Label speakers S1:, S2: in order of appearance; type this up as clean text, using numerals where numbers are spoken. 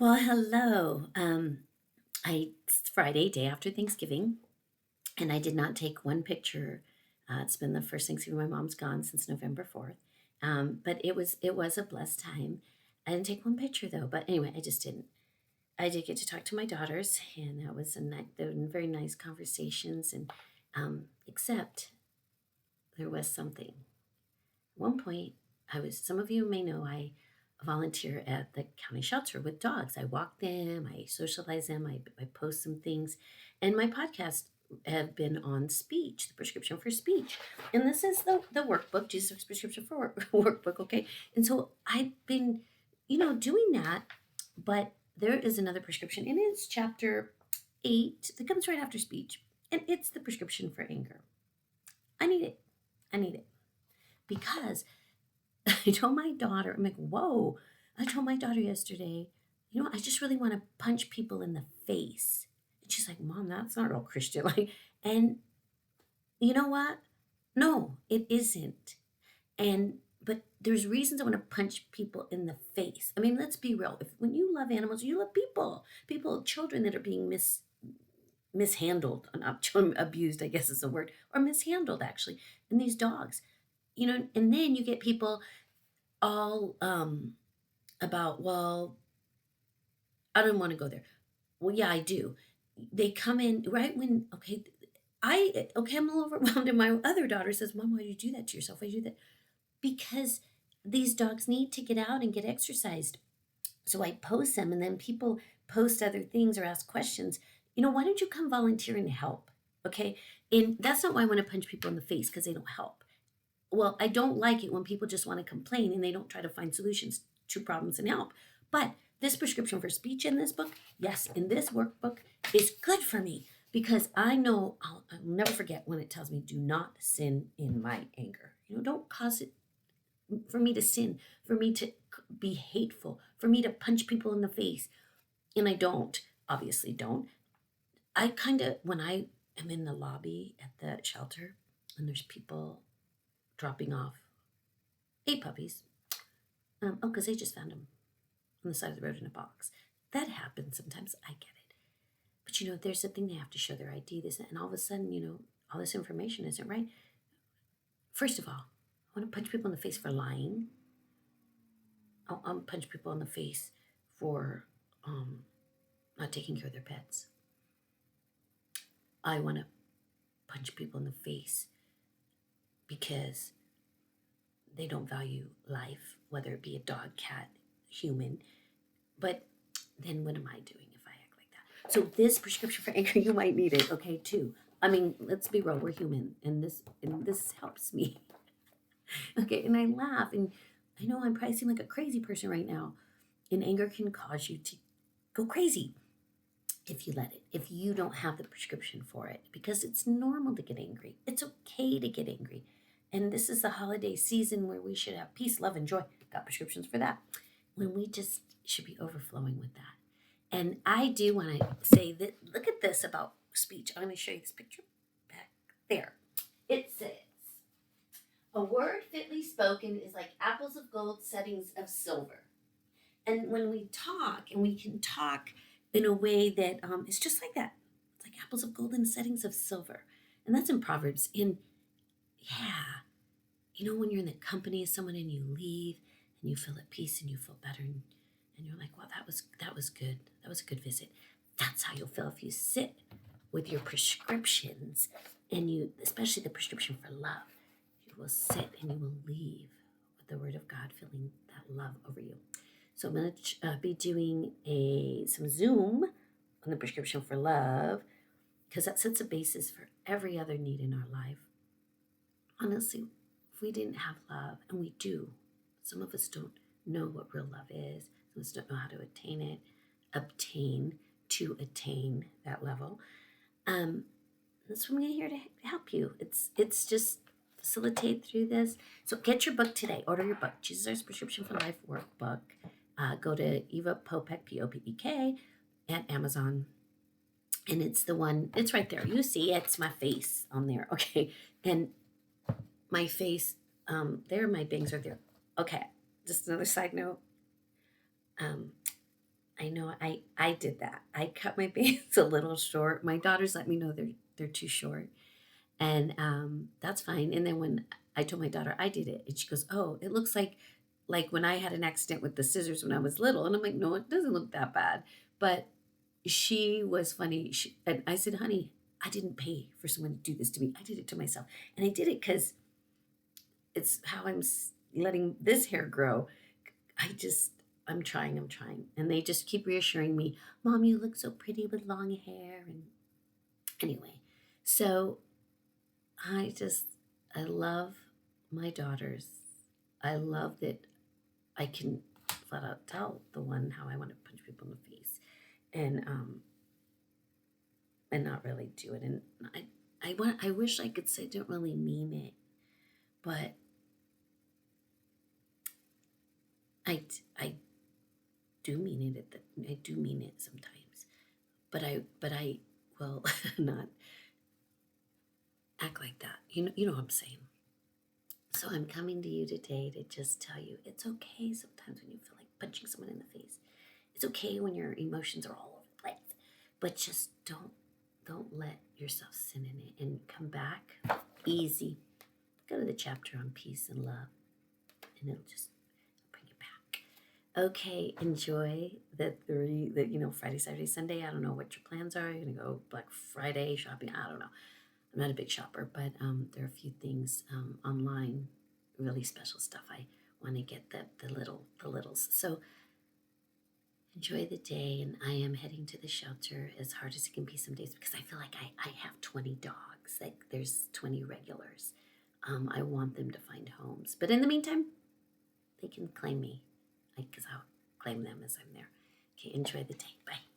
S1: Well, hello. It's Friday, day after Thanksgiving, and I did not take one picture. It's been the first Thanksgiving my mom's gone since November 4th. But it was a blessed time. I didn't take one picture though. But anyway, I just didn't. I did get to talk to my daughters, and that was they were very nice conversations. And except there was something. At one point, some of you may know, I volunteer at the county shelter with dogs. I walk them, I socialize them, I post some things. And my podcast have been on speech, the prescription for speech. And this is the workbook, Jesus' prescription for workbook, okay? And so I've been, doing that, but there is another prescription, and it's chapter 8 that comes right after speech. And it's the prescription for anger. I need it. I need it. Because I told my daughter, I'm like, whoa. I told my daughter yesterday, I just really want to punch people in the face. And she's like, Mom, that's not real Christian. Like, and you know what? No, it isn't. But there's reasons I want to punch people in the face. I mean, let's be real. When you love animals, you love people, children that are being mishandled, not abused, I guess is the word, or mishandled actually, and these dogs, and then you get people all about, well, I don't want to go there. Well, yeah, I do. They come in right when, I'm a little overwhelmed, and my other daughter says, Mom, why do you do that to yourself? Why do you do that? Because these dogs need to get out and get exercised. So I post them, and then people post other things or ask questions. Why don't you come volunteer and help? Okay. And that's not why I want to punch people in the face, because they don't help. Well, I don't like it when people just want to complain and they don't try to find solutions to problems and help. But this prescription for speech in this book, yes, in this workbook, is good for me, because I know I'll never forget when it tells me, do not sin in my anger. Don't cause it for me to sin, for me to be hateful, for me to punch people in the face. And I don't, obviously don't. I kind of, when I am in the lobby at the shelter and there's people dropping off 8 puppies. Because they just found them on the side of the road in a box. That happens sometimes. I get it. But there's a thing, they have to show their ID, this, and all of a sudden, all this information isn't right. First of all, I want to punch people in the face for lying. I'll punch people in the face for not taking care of their pets. I want to punch people in the face because they don't value life, whether it be a dog, cat, human. But then what am I doing if I act like that? So this prescription for anger, you might need it, okay, too. I mean, let's be real, we're human, and this helps me. Okay, and I laugh, and I know I'm probably seem like a crazy person right now. And anger can cause you to go crazy if you let it, if you don't have the prescription for it, because it's normal to get angry. It's okay to get angry. And this is the holiday season where we should have peace, love, and joy. Got prescriptions for that. When we just should be overflowing with that. And I do want to say that, look at this about speech. I'm going to show you this picture back there. It says, a word fitly spoken is like apples of gold, settings of silver. And when we talk, and we can talk in a way that is just like that, it's like apples of gold and settings of silver. And that's in Proverbs. And yeah, when you're in the company of someone and you leave and you feel at peace and you feel better, and you're like, wow, that was good. That was a good visit. That's how you'll feel if you sit with your prescriptions, and especially the prescription for love. You will sit and you will leave with the word of God, feeling that love over you. So I'm going to be doing some Zoom on the prescription for love, because that sets a basis for every other need in our life. Honestly, if we didn't have love, and we do, some of us don't know what real love is. Some of us don't know how to attain that level. That's what I'm here to help you. It's just facilitate through this. So get your book today. Order your book, Jesus' Prescription for Life Workbook. Go to Eva Popek, Popek, at Amazon. And it's the one, it's right there. You see, it's my face on there. Okay. And my face, there, my bangs are there. Okay. Just another side note. I know I did that. I cut my bangs a little short. My daughters let me know they're too short, and that's fine. And then when I told my daughter I did it, and she goes, "Oh, it looks like when I had an accident with the scissors when I was little." And I'm like, "No, it doesn't look that bad." But she was funny. And I said, "Honey, I didn't pay for someone to do this to me. I did it to myself, and I did it because it's how letting this hair grow. I just, I'm trying. And they just keep reassuring me, Mom, you look so pretty with long hair." And anyway, so I just, I love my daughters. I love that I can flat out tell the one how I want to punch people in the face and, and not really do it. And I wish I could say I don't really mean it, but I do mean it. I do mean it sometimes, but I will not act like that. You know what I'm saying. So I'm coming to you today to just tell you it's okay sometimes when you feel like punching someone in the face. It's okay when your emotions are all over the place, but just don't let yourself sin in it and come back easy. Go to the chapter on peace and love, and it'll just bring you back. Okay, enjoy Friday, Saturday, Sunday. I don't know what your plans are. You're gonna go Black Friday shopping. I don't know. I'm not a big shopper, but there are a few things online, really special stuff. I want to get the littles. So enjoy the day, and I am heading to the shelter as hard as it can be some days because I feel like I have 20 dogs. Like there's 20 regulars. I want them to find homes, but in the meantime, they can claim me, because I'll claim them as I'm there. Okay, enjoy the day. Bye.